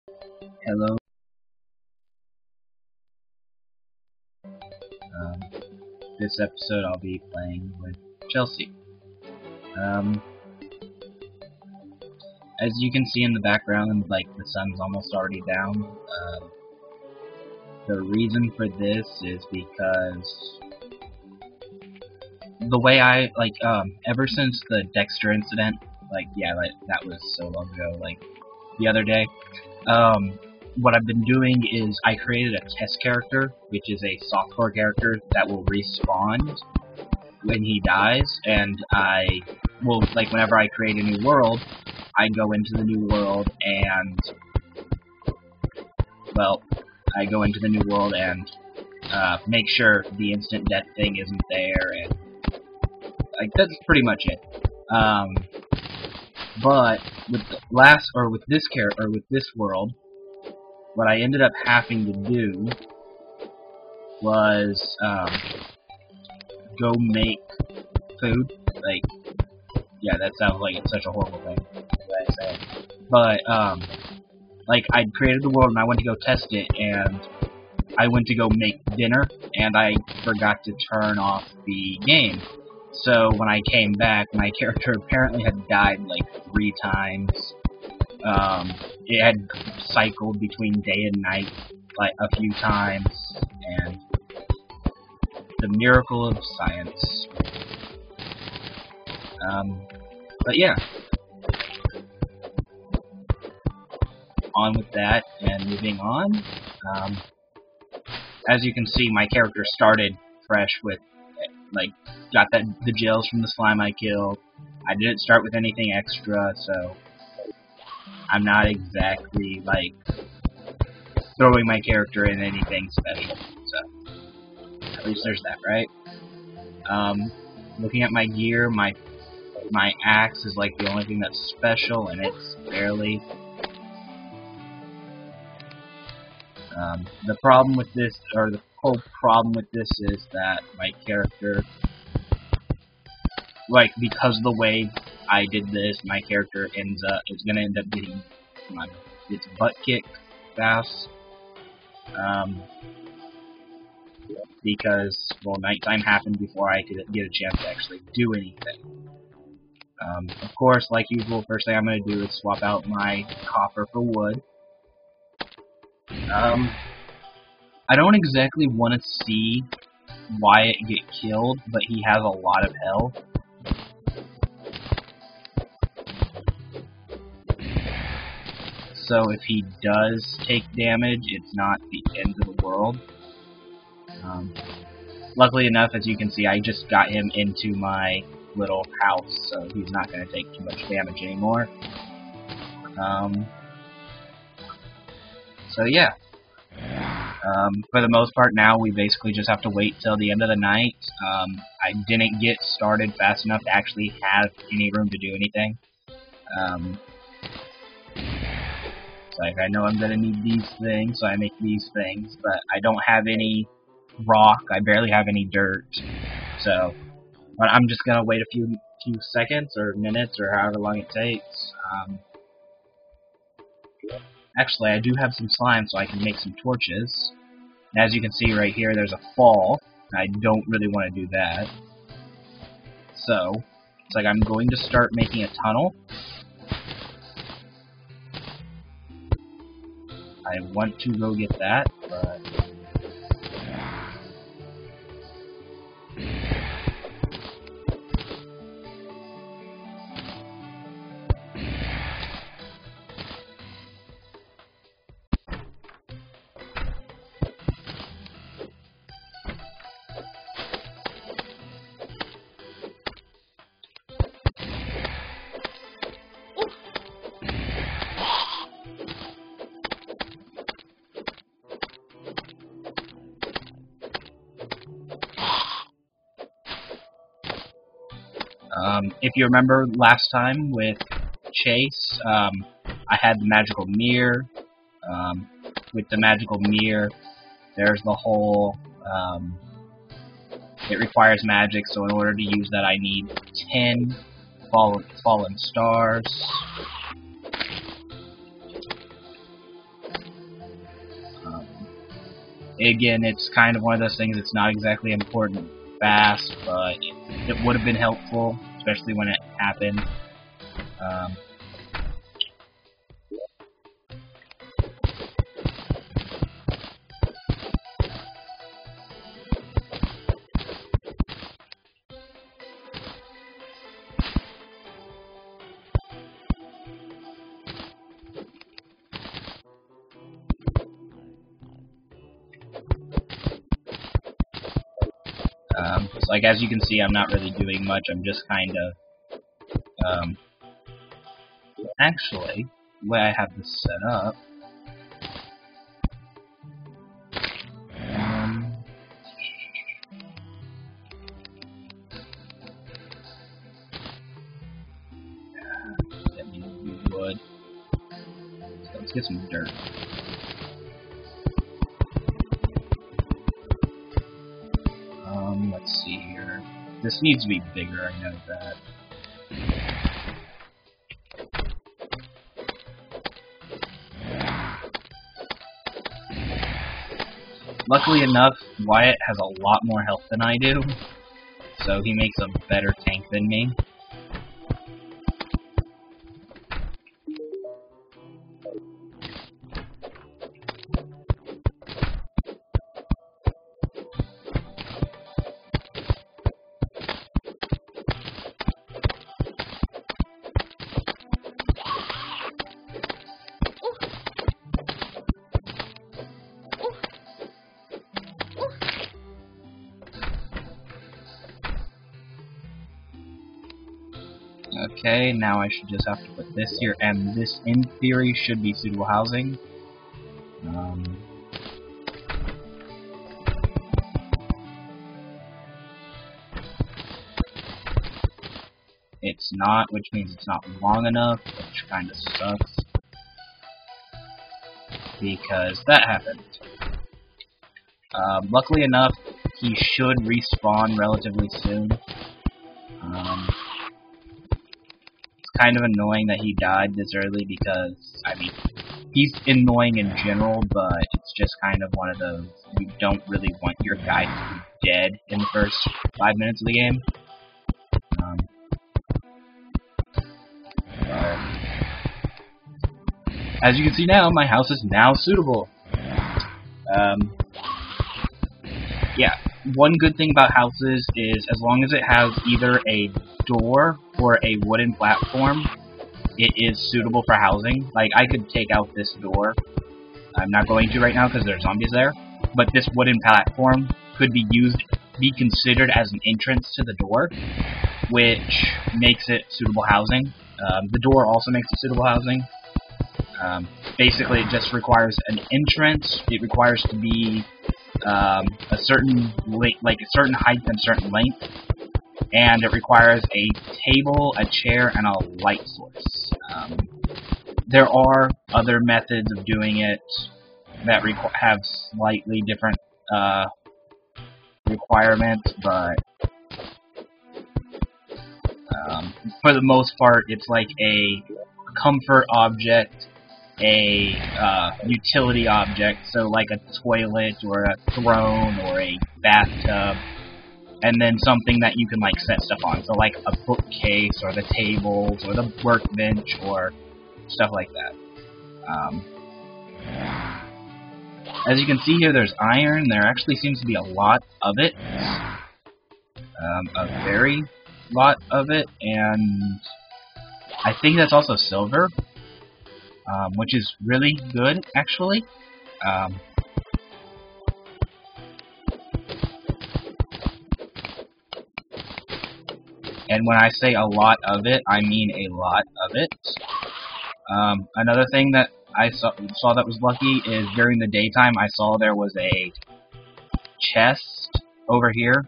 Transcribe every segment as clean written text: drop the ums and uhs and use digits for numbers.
Hello. Um, this episode I'll be playing with Chelsey. Um, as you can see in the background, like the sun's almost already down. The reason for this is because the way ever since the Dexter incident, that was so long ago, the other day, what I've been doing is I created a test character, which is a softcore character that will respawn when he dies, and whenever I create a new world, I go into the new world and, make sure the instant death thing isn't there, and, that's pretty much it. But with with this world, what I ended up having to do was, go make food. That sounds like it's such a horrible thing, the way I say it. But, I'd created the world and I went to go test it, and I went to go make dinner, and I forgot to turn off the game. So when I came back, my character apparently had died 3 times. It had cycled between day and night a few times, and the miracle of science. But yeah. On with that, and moving on. As you can see, my character started fresh with, got the gels from the slime I killed. I didn't start with anything extra, so I'm not exactly, throwing my character in anything special. So, at least there's that, right? Looking at my gear, my axe is, the only thing that's special, and it's barely. The problem with this, or the whole problem with this, is that my character, because of the way I did this, my character is gonna end up getting its butt kicked fast. Because, nighttime happened before I could get a chance to actually do anything. Of course, like usual, first thing I'm gonna do is swap out my copper for wood. I don't exactly want to see Wyatt get killed, but he has a lot of health. So if he does take damage, it's not the end of the world. Luckily enough, as you can see, I just got him into my little house, so he's not going to take too much damage anymore. So yeah. For the most part now, we basically just have to wait till the end of the night. I didn't get started fast enough to actually have any room to do anything. It's I know I'm going to need these things, so I make these things, but I don't have any rock, I barely have any dirt, so I'm just going to wait a few seconds, or minutes, or however long it takes. Actually, I do have some slime, so I can make some torches. And as you can see right here, there's a fall. I don't really want to do that. So, it's I'm going to start making a tunnel. I want to go get that, but if you remember last time with Chase, I had the magical mirror. With the magical mirror, there's the whole, it requires magic, so in order to use that I need 10 fallen stars. Again, it's kind of one of those things that's not exactly important fast, but it would have been helpful, especially when it happened. So, like, as you can see, I'm not really doing much. I'm just kind of, actually, the way I have this set up, that needs wood. So let's get some dirt. Let's see here. This needs to be bigger, I know that. Luckily enough, Wyatt has a lot more health than I do, so he makes a better tank than me. Okay, now I should just have to put this here, and this, in theory, should be suitable housing. It's not, which means it's not long enough, which kind of sucks. Because that happened. Luckily enough, he should respawn relatively soon. It's kind of annoying that he died this early because, I mean, he's annoying in general, but it's just kind of one of those, you don't really want your guy to be dead in the first 5 minutes of the game. As you can see now, my house is now suitable. Yeah, one good thing about houses is as long as it has either a door or a wooden platform, it is suitable for housing. Like, I could take out this door. I'm not going to right now because there's zombies there. But this wooden platform could be considered as an entrance to the door, which makes it suitable housing. The door also makes it suitable housing. Basically, it just requires an entrance. It requires to be a certain like a certain height and certain length, and it requires a table, a chair, and a light source. There are other methods of doing it that have slightly different requirements, but for the most part, it's like a comfort object, a utility object, so like a toilet or a throne or a bathtub, and then something that you can like set stuff on, so like a bookcase or the tables or the workbench or stuff like that. As you can see here, there's iron. There actually seems to be a lot of it, a very lot of it, and I think that's also silver. Which is really good, actually. And when I say a lot of it, I mean a lot of it. Another thing that I saw that was lucky is during the daytime I saw there was a chest over here.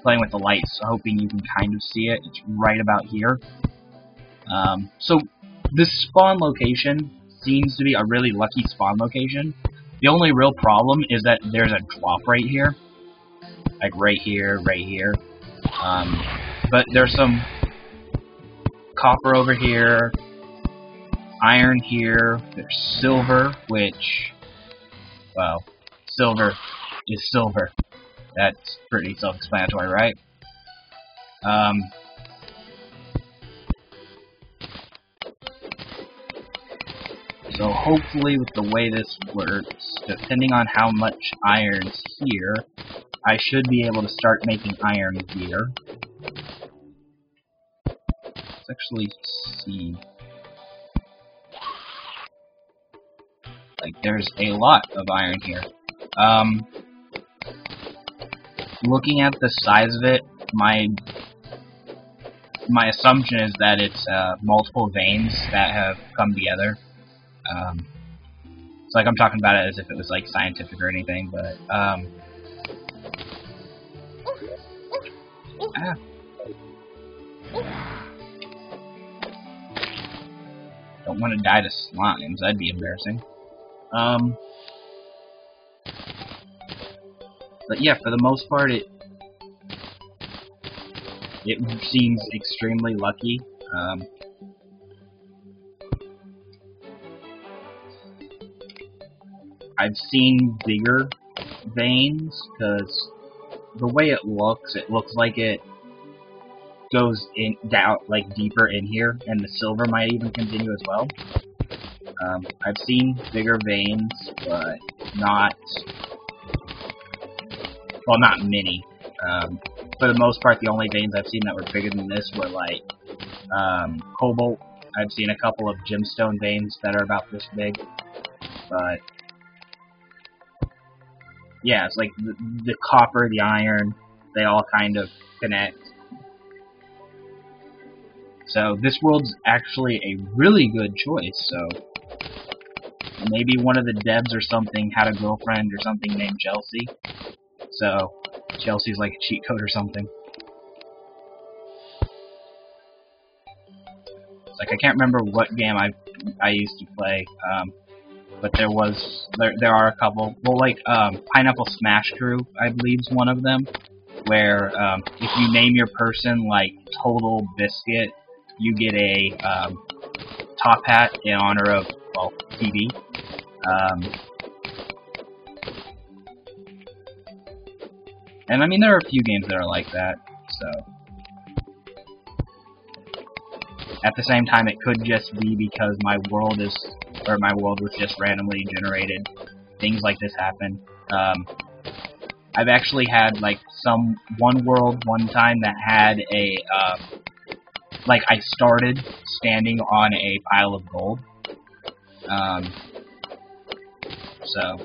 Playing with the lights, hoping you can kind of see it. It's right about here. So this spawn location seems to be a really lucky spawn location. The only real problem is that there's a drop right here. Like right here, right here. But there's some copper over here, iron here, there's silver, which, well, silver is silver. That's pretty self-explanatory, right? So hopefully with the way this works, depending on how much iron's here, I should be able to start making iron gear. Let's actually see. Like, there's a lot of iron here. Looking at the size of it, my assumption is that it's multiple veins that have come together. It's like I'm talking about it as if it was like scientific or anything, but don't want to die to slimes. That'd be embarrassing. But yeah, for the most part, it seems extremely lucky. I've seen bigger veins, because the way it looks like it goes in down, like deeper in here, and the silver might even continue as well. I've seen bigger veins, but not many. For the most part, the only veins I've seen that were bigger than this were like cobalt. I've seen a couple of gemstone veins that are about this big, but yeah, it's like the copper, the iron, they all kind of connect. So this world's actually a really good choice, so maybe one of the devs or something had a girlfriend or something named Chelsey. So Chelsey's like a cheat code or something. It's like I can't remember what game I used to play, but there are a couple. Well, like Pineapple Smash Crew, I believe, is one of them, where if you name your person like Total Biscuit, you get a top hat in honor of, well, TV. And I mean, there are a few games that are like that, so. At the same time, it could just be because my world was just randomly generated. Things like this happen. I've actually had like one world one time that had a like I started standing on a pile of gold. So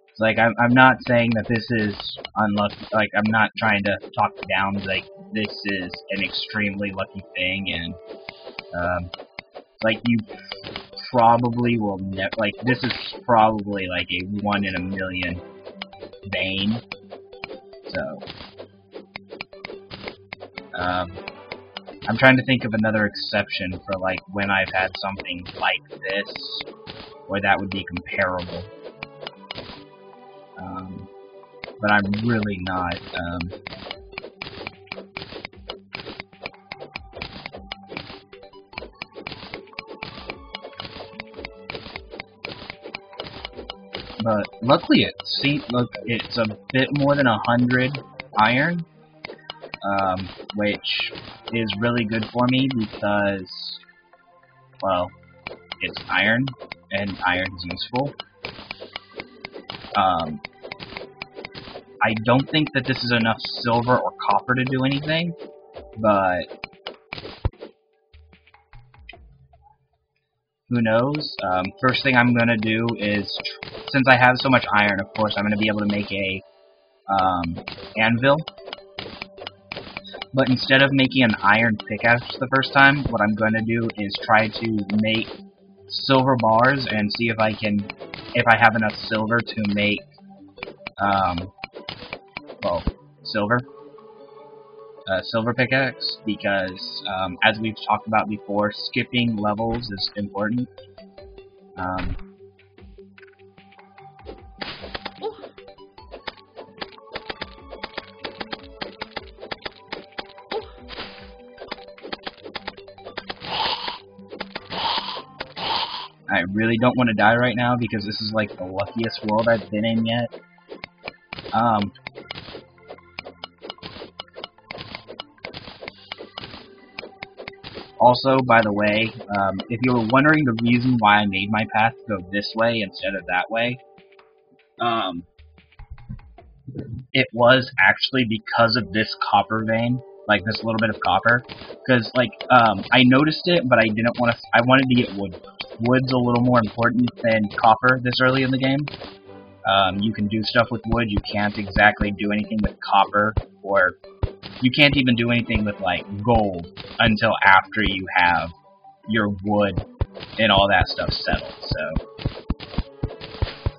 it's like I'm not saying that this is unlucky. Like, I'm not trying to talk down. Like, this is an extremely lucky thing, and like, you probably will never. Like, this is probably like a 1 in a million vein. So I'm trying to think of another exception for like when I've had something like this, where that would be comparable. But I'm really not. But luckily, it's a bit more than 100 iron, which is really good for me because, well, it's iron, and iron's useful. I don't think that this is enough silver or copper to do anything, but who knows? First thing I'm gonna do is, since I have so much iron, of course, I'm gonna be able to make a anvil. But instead of making an iron pickaxe the first time, what I'm gonna do is try to make silver bars and see if I have enough silver to make well, silver pickaxe, because as we've talked about before, skipping levels is important. I really don't want to die right now because this is like the luckiest world I've been in yet. Also, by the way, if you were wondering the reason why I made my path go this way instead of that way, it was actually because of this copper vein, like this little bit of copper. Because, like, I noticed it, but I didn't want to. I wanted to get wood. Wood's a little more important than copper this early in the game. You can do stuff with wood. You can't exactly do anything with copper, or you can't even do anything with, like, gold until after you have your wood and all that stuff settled. So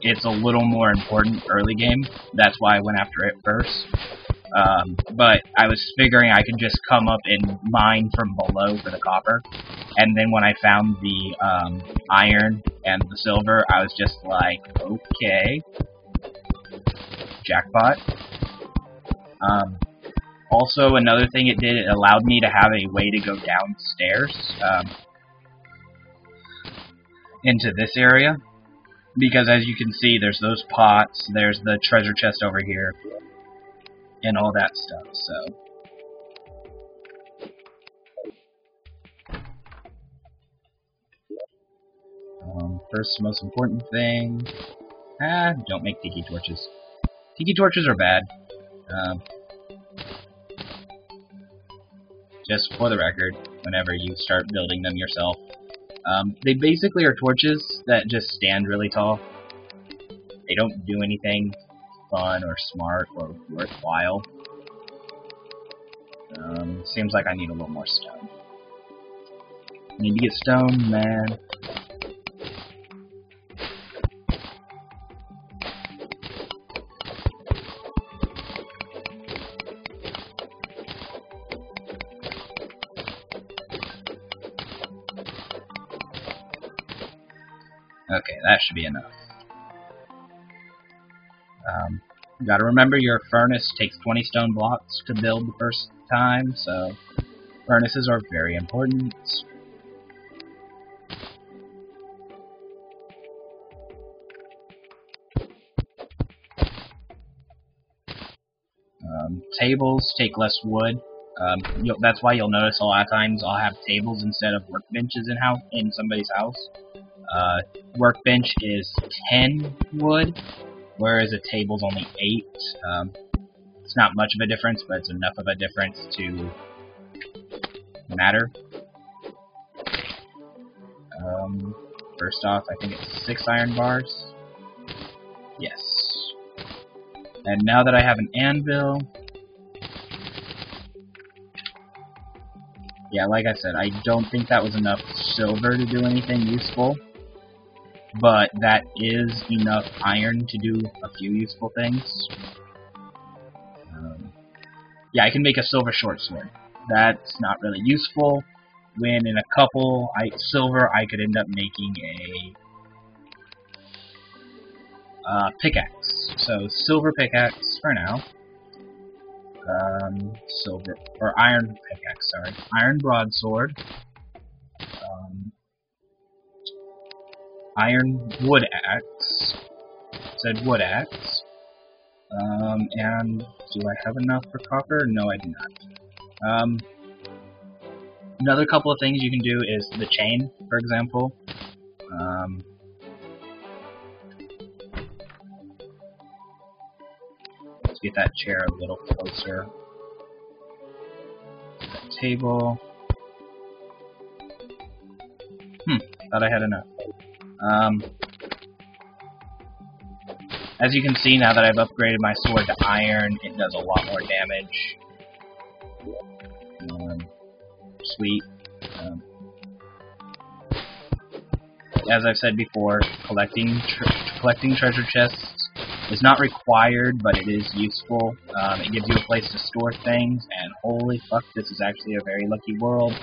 it's a little more important early game. That's why I went after it first. But I was figuring I could just come up and mine from below for the copper. And then when I found the iron and the silver, I was just like, okay, jackpot. Also, another thing it did, it allowed me to have a way to go downstairs into this area. Because as you can see, there's those pots, there's the treasure chest over here, and all that stuff, so. First most important thing, don't make tiki torches. Tiki torches are bad. Just for the record, whenever you start building them yourself. They basically are torches that just stand really tall. They don't do anything fun or smart or worthwhile. Seems like I need a little more stone. Need to get stone, man. Okay, that should be enough. Gotta remember your furnace takes 20 stone blocks to build the first time, so furnaces are very important. Tables take less wood. That's why you'll notice a lot of times I'll have tables instead of workbenches in somebody's house. Workbench is 10 wood, whereas a table's only 8. It's not much of a difference, but it's enough of a difference to matter. First off, I think it's 6 iron bars. Yes. And now that I have an anvil, yeah, like I said, I don't think that was enough silver to do anything useful. But that is enough iron to do a few useful things. Yeah, I can make a silver short sword. That's not really useful. When in a couple silver, I could end up making a pickaxe. So silver pickaxe for now. Silver or iron pickaxe. Sorry, iron broadsword. Iron wood axe. Said wood axe. And do I have enough for copper? No, I do not. Another couple of things you can do is the chain, for example. Let's get that chair a little closer. That table. Thought I had enough. As you can see, now that I've upgraded my sword to iron, it does a lot more damage. Sweet. As I've said before, collecting treasure chests is not required, but it is useful. It gives you a place to store things, and holy fuck, this is actually a very lucky world.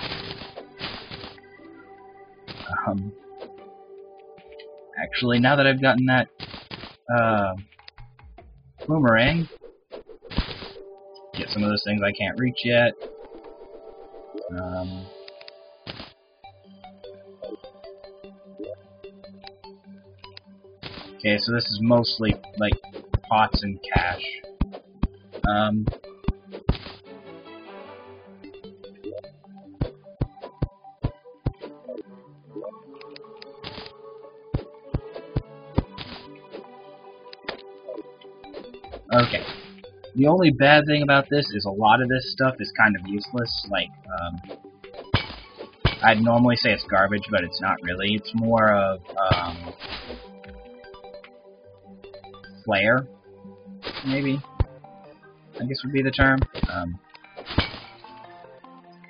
Actually, now that I've gotten that boomerang, get some of those things I can't reach yet. Okay, so this is mostly, like, pots and cash. Okay. The only bad thing about this is a lot of this stuff is kind of useless. Like, I'd normally say it's garbage, but it's not really. It's more of, flair, maybe, I guess would be the term.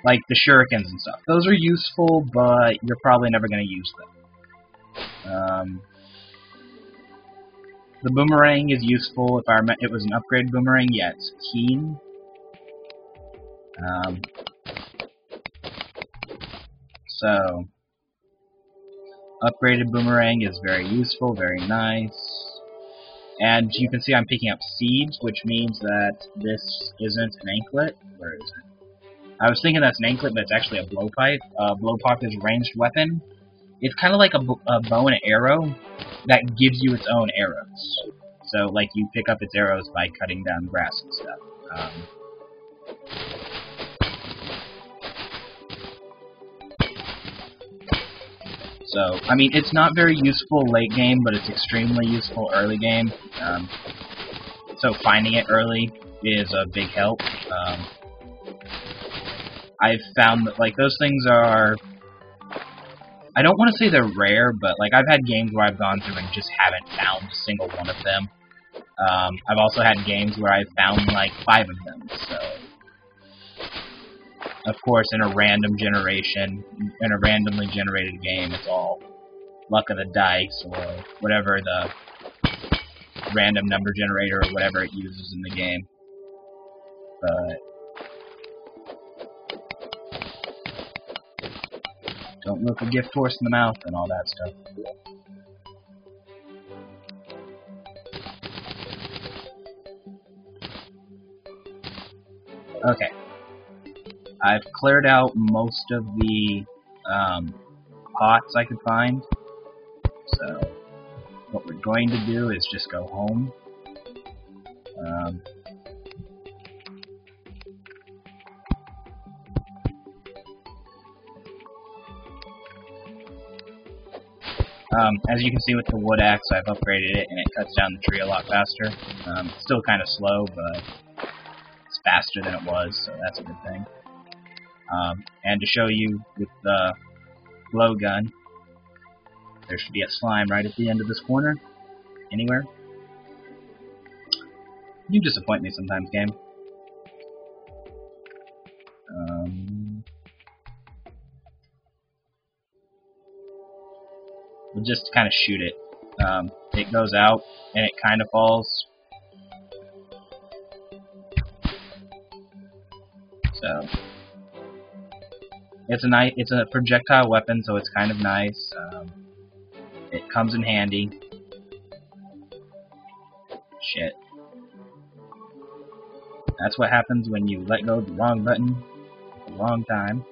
Like the shurikens and stuff. Those are useful, but you're probably never going to use them. The boomerang is useful. If it was an upgrade boomerang, yeah, it's keen. So, upgraded boomerang is very useful, very nice. And you can see I'm picking up seeds, which means that this isn't an anklet. Where is it? I was thinking that's an anklet, but it's actually a blowpipe. Blowpipe is a ranged weapon. It's kind of like a bow and arrow that gives you its own arrows. So, like, you pick up its arrows by cutting down grass and stuff. So, I mean, it's not very useful late game, but it's extremely useful early game. So finding it early is a big help. I've found that, like, those things are... I don't want to say they're rare, but, like, I've had games where I've gone through and just haven't found a single one of them. I've also had games where I've found, like, 5 of them, so... Of course, in a random generation, in a randomly generated game, it's all luck of the dice, or whatever the random number generator, or whatever it uses in the game. But... don't look a gift horse in the mouth and all that stuff. Okay. I've cleared out most of the pots I could find. So, what we're going to do is just go home. As you can see with the wood axe, I've upgraded it and it cuts down the tree a lot faster. It's still kind of slow, but it's faster than it was, so that's a good thing. And to show you with the blowgun, there should be a slime right at the end of this corner. Anywhere. You disappoint me sometimes, game. We'll just kind of shoot it. It goes out, and it kind of falls. So... it's a projectile weapon, so it's kind of nice. It comes in handy. Shit. That's what happens when you let go of the wrong button at the wrong time.